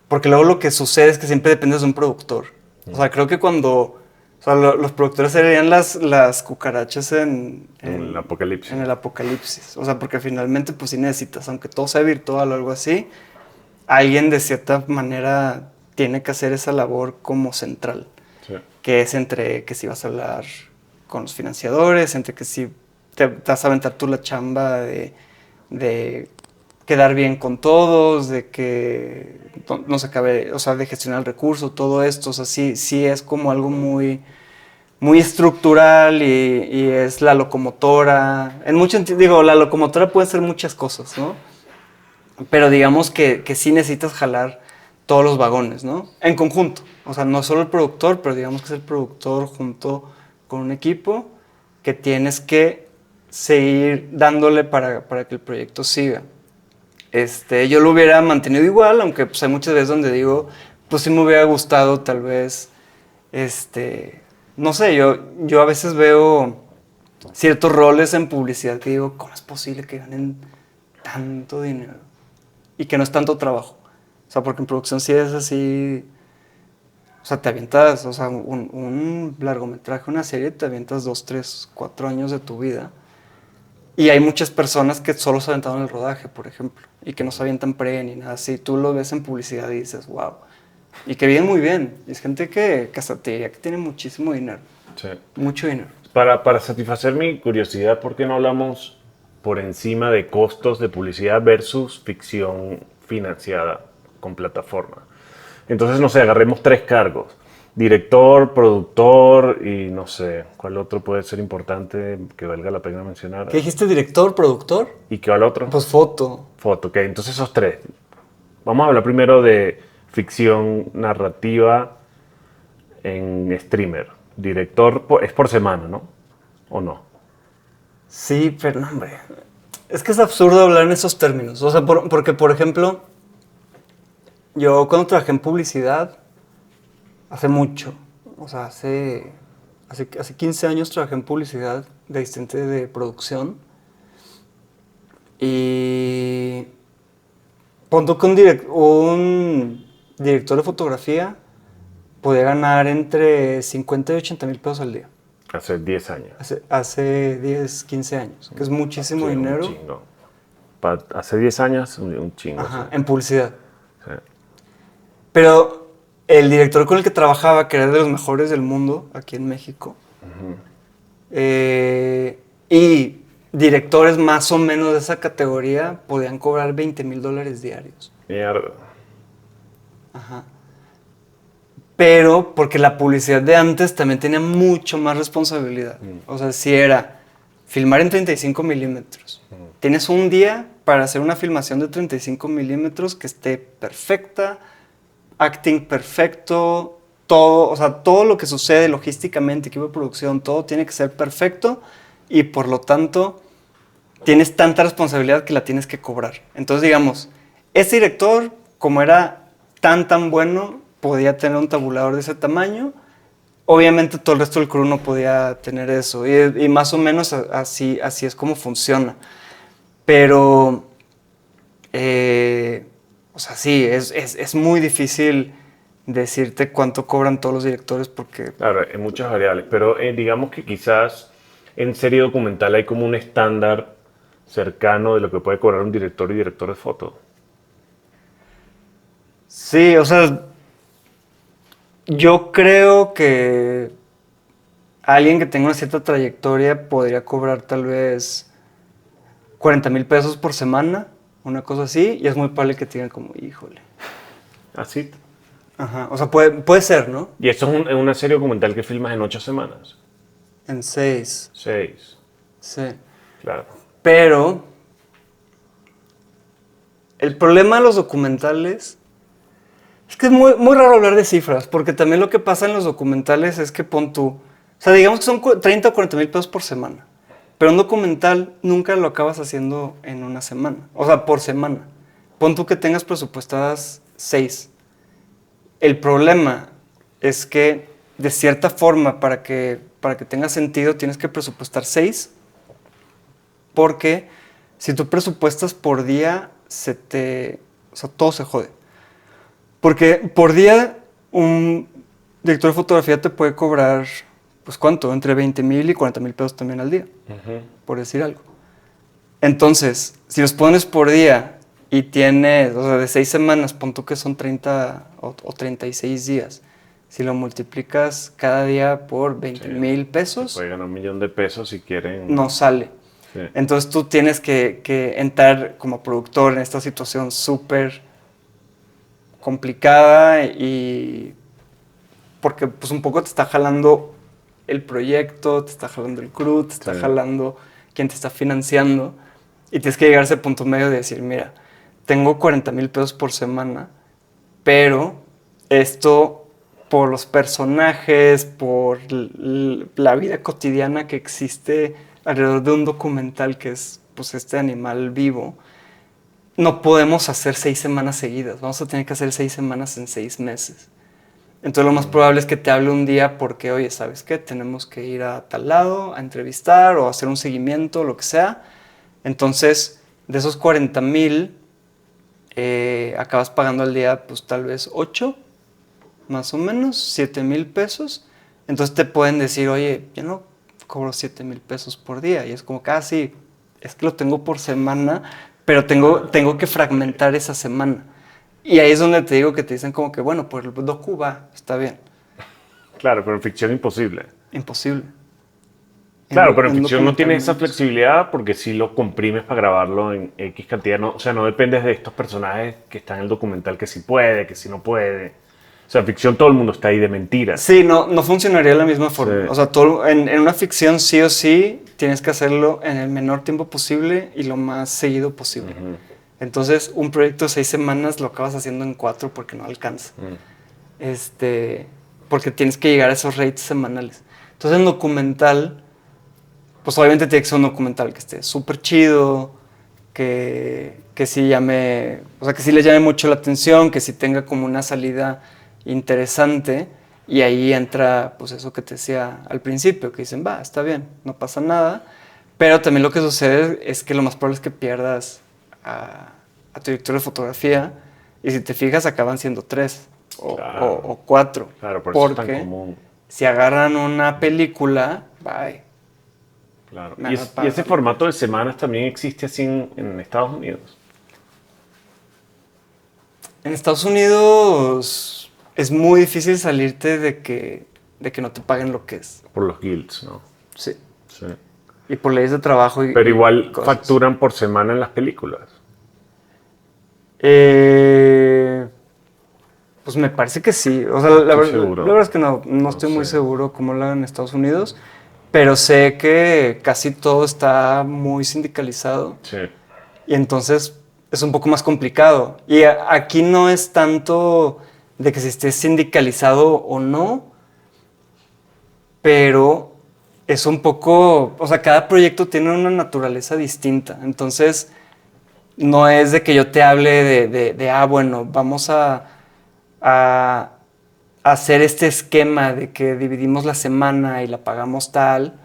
Porque luego lo que sucede es que siempre dependes de un productor. O sea, creo que cuando... O sea, los productores serían las cucarachas En el apocalipsis. en el apocalipsis. O sea, porque finalmente pues sí necesitas, aunque todo sea virtual o algo así, alguien de cierta manera tiene que hacer esa labor como central. Sí. Que es entre que si vas a hablar con los financiadores, entre que si te vas a aventar tú la chamba de quedar bien con todos, de que no se acabe, o sea, de gestionar el recurso, todo esto. O sea, sí es como algo muy muy estructural y es la locomotora. En mucho digo, la locomotora puede ser muchas cosas, ¿no? Pero digamos que sí necesitas jalar todos los vagones, ¿no? En conjunto. O sea, no solo el productor, pero digamos que es el productor junto con un equipo que tienes que seguir dándole para que el proyecto siga. Yo lo hubiera mantenido igual, aunque pues, hay muchas veces donde digo, pues sí me hubiera gustado tal vez, no sé, yo a veces veo ciertos roles en publicidad que digo, ¿cómo es posible que ganen tanto dinero? Y que no es tanto trabajo. O sea, porque en producción sí es así, o sea, te avientas, o sea, un largometraje, una serie, te avientas 2, 3, 4 años de tu vida. Y hay muchas personas que solo se aventaron el rodaje, por ejemplo, y que no se avientan pre ni nada así. Tú lo ves en publicidad y dices, wow. Y que viven muy bien. Y es gente que hasta te diría que tiene muchísimo dinero. Sí. Mucho dinero. Para satisfacer mi curiosidad, ¿por qué no hablamos por encima de costos de publicidad versus ficción financiada con plataforma? Entonces, no sé, agarremos 3 cargos. Director, productor y no sé, ¿cuál otro puede ser importante que valga la pena mencionar? ¿Qué dijiste? ¿Director, productor? ¿Y qué al otro? Pues foto. Foto, ok. Entonces esos 3. Vamos a hablar primero de ficción narrativa en streamer. Director es por semana, ¿no? ¿O no? Sí, pero no, hombre. Es que es absurdo hablar en esos términos. O sea, porque, por ejemplo, yo cuando trabajé en publicidad, hace mucho, o sea, hace 15 años trabajé en publicidad de asistente de producción. Y punto que un director de fotografía podía ganar entre 50 y 80 mil pesos al día. Hace 10 años. Hace 10, 15 años, que es muchísimo Sí, dinero. un chingo. Hace 10 años, un chingo. Ajá, Sí. en publicidad. Sí. Pero el director con el que trabajaba, que era de los mejores del mundo, aquí en México, y directores más o menos de esa categoría podían cobrar $20,000 diarios. Mierda. Ajá. Pero porque la publicidad de antes también tenía mucho más responsabilidad. O sea, si era filmar en 35 milímetros. Tienes un día para hacer una filmación de 35 milímetros que esté perfecta, acting perfecto, todo, o sea, todo lo que sucede logísticamente, equipo de producción, todo tiene que ser perfecto y por lo tanto tienes tanta responsabilidad que la tienes que cobrar. Entonces, digamos, ese director, como era tan bueno, podía tener un tabulador de ese tamaño. Obviamente todo el resto del crew no podía tener eso. Y más o menos así es como funciona. Pero, o sea, sí, es muy difícil decirte cuánto cobran todos los directores porque... Claro, hay muchas variables, pero digamos que quizás en serie documental hay como un estándar cercano de lo que puede cobrar un director y director de foto. Sí, o sea, yo creo que alguien que tenga una cierta trayectoria podría cobrar tal vez 40,000 pesos por semana, una cosa así, y es muy probable que tengan como, híjole. Así. Ajá, o sea, puede ser, ¿no? Y esto es una serie documental que filmas en 8 semanas. En 6, 6, sí. claro. Pero el problema de los documentales es que es muy raro hablar de cifras, porque también lo que pasa en los documentales es que pon tú, o sea, digamos que son 30 o 40 mil pesos por semana, pero un documental nunca lo acabas haciendo en una semana, o sea, por semana. Pon tú que tengas presupuestadas 6. El problema es que, de cierta forma, para que tenga sentido, tienes que presupuestar 6, porque si tú presupuestas por día, o sea, todo se jode. Porque por día un director de fotografía te puede cobrar, pues ¿cuánto? Entre 20,000 y 40,000 pesos también al día, por decir algo. Entonces, si los pones por día y tienes, o sea, de 6 semanas, pon tú que son 30 o 36 días. Si lo multiplicas cada día por 20,000 pesos, puede ganar $1,000,000 si quieren. no sale. Sí. Entonces tú tienes que entrar como productor en esta situación súper complicada y porque pues un poco te está jalando el proyecto, te está jalando el crew, te está Sí. jalando quien te está financiando. Y tienes que llegar a ese punto medio de decir, mira, tengo 40,000 pesos por semana, pero esto por los personajes, por la vida cotidiana que existe alrededor de un documental que es pues este animal vivo, no podemos hacer 6 semanas seguidas, vamos a tener que hacer 6 semanas en 6 meses. Entonces lo más probable es que te hable un día porque, oye, ¿sabes qué? Tenemos que ir a tal lado a entrevistar o hacer un seguimiento, lo que sea. Entonces, de esos 40,000, acabas pagando al día pues tal vez 8, más o menos, 7,000 pesos. Entonces te pueden decir, oye, yo no cobro 7,000 pesos por día. Y es como que, sí, es que lo tengo por semana, pero tengo que fragmentar esa semana. Y ahí es donde te digo que te dicen como que, bueno, pues el docu va, está bien. Claro, pero en ficción imposible. Imposible. Claro, pero en ficción no tienes esa documental menos. flexibilidad porque si lo comprimes para grabarlo en X cantidad. No, o sea, no dependes de estos personajes que están en el documental que sí puede, que sí no puede. O sea, en ficción todo el mundo está ahí de mentira. Sí, no funcionaría de la misma Sí. forma. O sea, en una ficción sí o sí tienes que hacerlo en el menor tiempo posible y lo más seguido posible. Entonces, un proyecto de 6 semanas lo acabas haciendo en 4 porque no alcanza. Porque tienes que llegar a esos rates semanales. Entonces, en documental, pues obviamente tiene que ser un documental que esté súper chido, que sí llame, o sea, que sí le llame mucho la atención, que sí tenga como una salida interesante. Y ahí entra, pues eso que te decía al principio, que dicen, va, está bien, no pasa nada. Pero también lo que sucede es que lo más probable es que pierdas a tu director de fotografía. Y si te fijas, acaban siendo 3 Claro. o 4. Claro, por eso es tan Porque común. si agarran una película, bye. Claro. Me Y, van a y pagar. ese formato de semanas también existe así en Estados Unidos. En Estados Unidos es muy difícil salirte de que no te paguen lo que es. Por los guilds, ¿no? Sí. Sí. Y por leyes de trabajo y Pero igual cosas. facturan por semana en las películas. Pues me parece que sí. O sea, Estoy seguro. la verdad es que no estoy muy sé. seguro cómo lo hagan en Estados Unidos, pero sé que casi todo está muy sindicalizado Sí. y entonces es un poco más complicado. Y aquí no es tanto de que si esté sindicalizado o no, pero es un poco, o sea, cada proyecto tiene una naturaleza distinta. Entonces, no es de que yo te hable bueno, vamos a hacer este esquema de que dividimos la semana y la pagamos tal.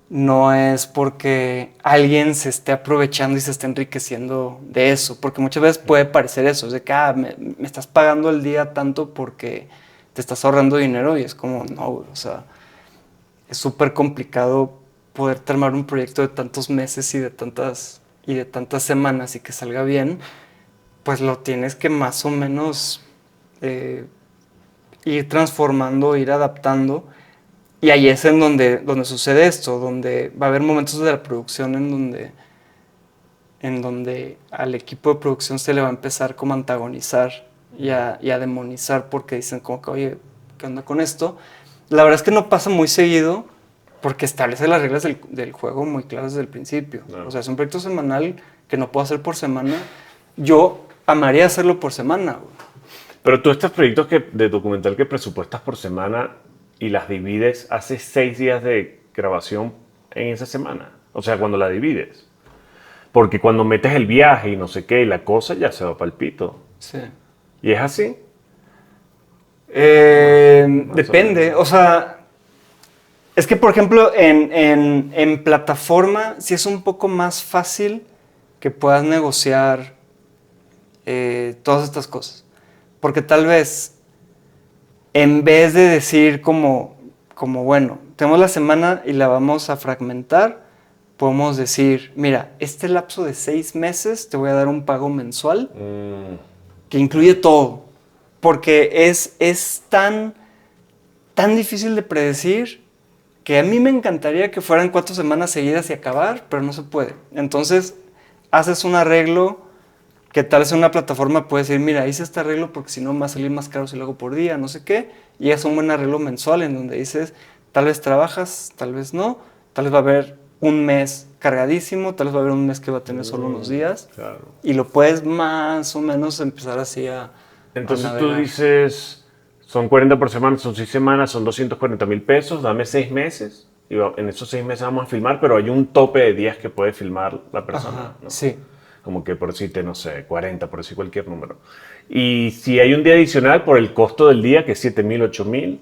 No es porque alguien se esté aprovechando y se esté enriqueciendo de eso, porque muchas veces puede parecer eso, es de que me estás pagando el día tanto porque te estás ahorrando dinero y es como, no, o sea, es súper complicado poder armar un proyecto de tantos meses y de tantas semanas y que salga bien, pues lo tienes que más o menos ir transformando, ir adaptando. Y ahí es en donde sucede esto, donde va a haber momentos de la producción en donde al equipo de producción se le va a empezar como a antagonizar y a demonizar porque dicen como que, oye, ¿qué onda con esto? La verdad es que no pasa muy seguido porque establece las reglas del juego muy claras desde el principio. Claro. O sea, es un proyecto semanal que no puedo hacer por semana. Yo amaría hacerlo por semana, güey. Pero tú estos proyectos de documental que presupuestas por semana y las divides, haces 6 días de grabación en esa semana. O sea, cuando la divides. Porque cuando metes el viaje y no sé qué, y la cosa ya se va pa'l pito. Sí. ¿Y es así? Depende, o sea, es que por ejemplo en plataforma sí es un poco más fácil que puedas negociar todas estas cosas. Porque tal vez en vez de decir como bueno, tenemos la semana y la vamos a fragmentar, podemos decir, mira, este lapso de 6 meses te voy a dar un pago mensual que incluye todo. Porque es tan difícil de predecir que a mí me encantaría que fueran 4 semanas seguidas y acabar, pero no se puede. Entonces, haces un arreglo que tal vez en una plataforma puedes decir, mira, hice este arreglo porque si no me va a salir más caro si lo hago por día, no sé qué, y es un buen arreglo mensual en donde dices, Tal vez trabajas, tal vez no. Tal vez va a haber un mes cargadísimo, tal vez va a haber un mes que va a tener solo unos días. Claro. Y lo puedes más o menos empezar así a Entonces tú navegar. dices, son 40 por semana, son 6 semanas, son 240,000 pesos, dame 6 meses. Y en esos 6 meses vamos a filmar, pero hay un tope de días que puede filmar la persona. Ajá, ¿no? sí. Como que por decirte, no sé, 40, por decir cualquier número. Y si hay un día adicional por el costo del día, que es 7,000, 8,000,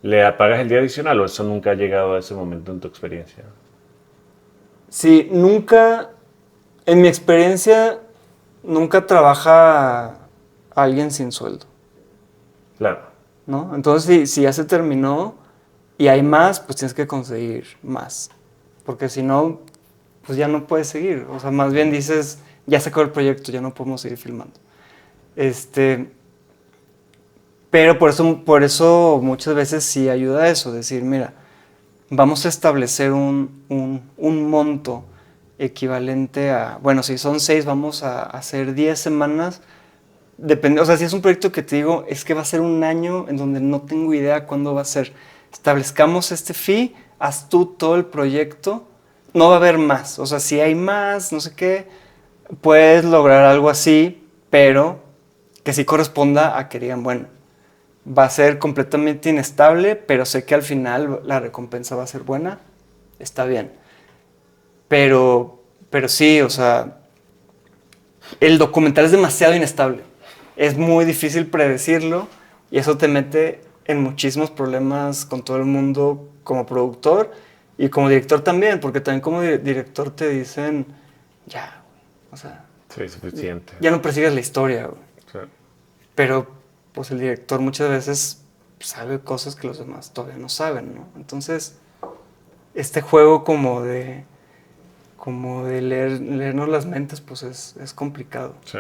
¿le pagas el día adicional o eso nunca ha llegado a ese momento en tu experiencia? Sí, nunca, en mi experiencia, nunca trabaja alguien sin sueldo, Claro. ¿no? Entonces, si ya se terminó y hay más, pues tienes que conseguir más. Porque si no, pues ya no puedes seguir. O sea, más bien dices, ya se acabó el proyecto, ya no podemos seguir filmando. Pero por eso muchas veces sí ayuda eso, decir, mira, vamos a establecer un monto equivalente a, bueno, si son 6, vamos a hacer 10 semanas. Depende, o sea, si es un proyecto que te digo, es que va a ser un año en donde no tengo idea cuándo va a ser. Establezcamos este fee, haz tú todo el proyecto, no va a haber más. O sea, si hay más, no sé qué, puedes lograr algo así, pero que sí corresponda a que digan, bueno, va a ser completamente inestable, pero sé que al final la recompensa va a ser buena, está bien. Pero sí, o sea, el documental es demasiado inestable. Es muy difícil predecirlo y eso te mete en muchísimos problemas con todo el mundo como productor y como director también, porque también como director te dicen, ya, güey, o sea, Sí, suficiente. ya no persigues la historia, güey. Sí. Pero pues el director muchas veces sabe cosas que los demás todavía no saben, ¿no? Entonces, este juego como de leernos las mentes, pues es complicado. Sí.